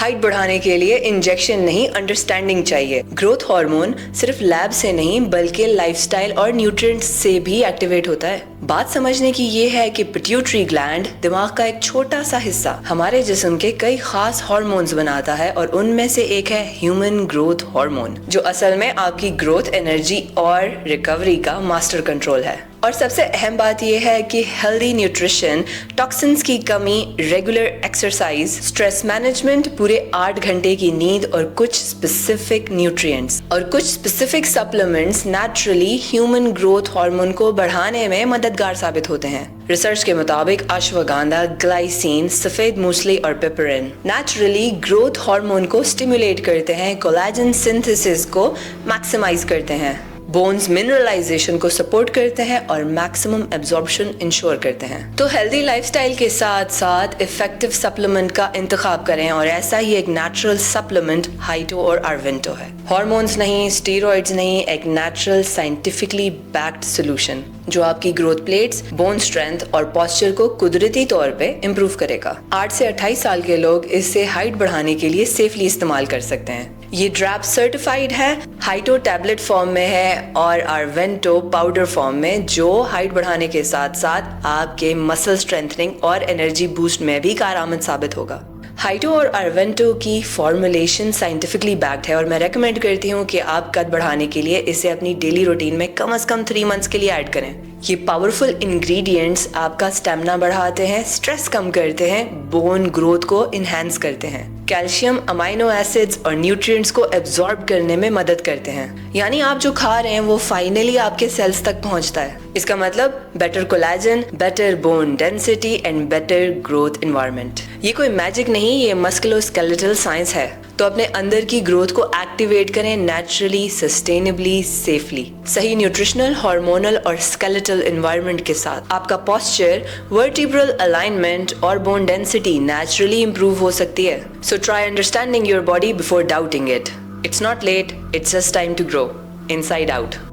Height बढ़ाने के लिए इंजेक्शन नहीं, अंडरस्टैंडिंग चाहिए। ग्रोथ हार्मोन सिर्फ लैब से नहीं बल्कि लाइफस्टाइल और न्यूट्रिएंट्स से भी एक्टिवेट होता है। बात समझने की ये है कि पिट्यूटरी ग्लैंड दिमाग का एक छोटा सा हिस्सा हमारे जिस्म के कई खास हार्मोन्स बनाता है और उनमें से एक है ह्यूमन ग्रोथ हार्मोन, जो असल में आपकी ग्रोथ, एनर्जी और रिकवरी का मास्टर कंट्रोल है। और सबसे अहम बात यह है कि हेल्दी न्यूट्रिशन, टॉक्सिन्स की कमी, रेगुलर एक्सरसाइज, स्ट्रेस मैनेजमेंट, पूरे 8 घंटे की नींद और कुछ स्पेसिफिक न्यूट्रिएंट्स और कुछ specific supplements naturally human growth hormone को बढ़ाने में मददगार साबित होते हैं। रिसर्च के मुताबिक अश्वगंधा, ग्लाइसिन, सफेद मूसली और पेपरिन नेचुरली ग्रोथ हार्मोन को स्टिमुलेट करते हैं, कोलेजन सिंथेसिस को मैक्सिमाइज करते हैं, बोन्स मिनरलाइजेशन को सपोर्ट करते हैं और मैक्सिमम एब्जॉर्प्शन इंश्योर करते हैं। तो हेल्दी लाइफस्टाइल के साथ साथ इफेक्टिव सप्लीमेंट का इंतखाब करें और ऐसा ही एक नेचुरल सप्लीमेंट हाइटो और आर्वेंटो है। हार्मोन्स नहीं, स्टेरॉइड्स नहीं, एक नेचुरल साइंटिफिकली बैक्ड सोल्यूशन जो आपकी ग्रोथ प्लेट्स, बोन स्ट्रेंथ और पोस्चर को कुदरती तौर पे इम्प्रूव करेगा। 8 से 28 साल के लोग इससे हाइट बढ़ाने के लिए सेफली इस्तेमाल कर सकते हैं। ये ड्रैप सर्टिफाइड है, हाइटो टैबलेट फॉर्म में है और आर्वेंटो पाउडर फॉर्म में, जो हाइट बढ़ाने के साथ साथ आपके मसल स्ट्रेंथनिंग और एनर्जी बूस्ट में भी कारआमद साबित होगा। हाइटो और आर्वेंटो की फॉर्मुलेशन साइंटिफिकली बैक्ड है और मैं रेकमेंड करती हूँ कि आप कद बढ़ाने के लिए इसे अपनी डेली रूटीन में कम से कम 3 मंथ्स के लिए ऐड करें। ये पावरफुल इंग्रेडिएंट्स आपका स्टेमिना बढ़ाते हैं, स्ट्रेस कम करते हैं, बोन ग्रोथ को इनहेंस करते हैं, कैल्शियम, अमाइनो एसिड्स और न्यूट्रिएंट्स को एब्जॉर्ब करने में मदद करते हैं। यानी आप जो खा रहे हैं वो फाइनली आपके सेल्स तक पहुंचता है। इसका मतलब better collagen, better bone density and better growth environment. ये कोई मैजिक नहीं, ये मस्कुलोस्केलेटल साइंस है। तो अपने अंदर की ग्रोथ को एक्टिवेट करें नेचुरली, सस्टेनेबली, सेफली। सही न्यूट्रिशनल, हार्मोनल और स्केलेटल एनवायरनमेंट के साथ आपका पोस्चर, वर्टिब्रल अलाइनमेंट और बोन डेंसिटी नेचुरली इंप्रूव हो सकती है। So try understanding your body before doubting it. It's not late, it's just time to grow inside out.